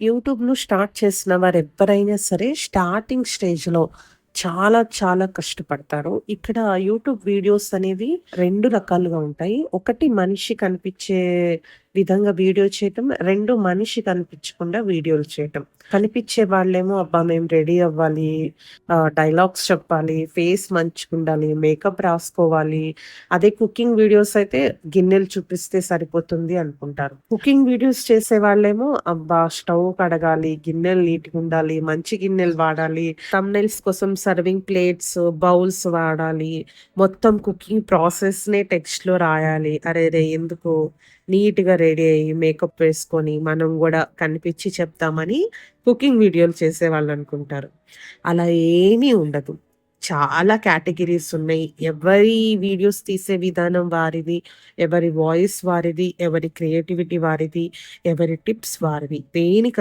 యూట్యూబ్‌ను start చేసిన వారెవ్వరైనా సరే starting స్టేజ్‌లో చాలా చాలా కష్టపడతారు. ఇక్కడ యూట్యూబ్ వీడియోస్ అనేవి 2 రకాలుగా ఉంటాయి. ఒకటి మనిషి కనిపించే విధంగా వీడియో చేయటం. 2 మనిషి కనిపించకుండా వీడియోలు చేయటం. కనిపించే వాళ్ళేమో అబ్బా! మేము రెడీ అవ్వాలి, డైలాగ్స్ చెప్పాలి, ఫేస్ మంచిగుండాలి, మేకప్ రాసుకోవాలి. అదే కుకింగ్ వీడియోస్ అయితే గిన్నెలు చూపిస్తే సరిపోతుంది అనుకుంటారు. కుకింగ్ వీడియోస్ చేసేవాళ్ళేమో అబ్బా! స్టవ్ కడగాలి, గిన్నెలు నీట్‌గుండాలి, మంచి గిన్నెలు వాడాలి, థంబ్‌నెయిల్స్ కోసం సర్వింగ్ ప్లేట్స్, బౌల్స్ వాడాలి. మొత్తం కుకింగ్ ప్రాసెస్‌నే టెక్స్ట్‌లో రాయాలి. అరెరే! ఎందుకు నీట్‌గా రెడీ అయ్యి, మేకప్ వేసుకొని మనం గూడా కనిపించి చెప్తామని కుకింగ్ వీడియోలు చేసేవాళ్ళనుకుంటారు. అలా ఏమీ ఉండదు. చాలా కేటగరీస్ ఉన్నాయి. ఎవరి వీడియోస్ తీసే విధానం వారిది, ఎవరి వాయిస్ వారిది, ఎవరి క్రియేటివిటీ వారిది, ఎవరి టిప్స్ వారివి. దేనికి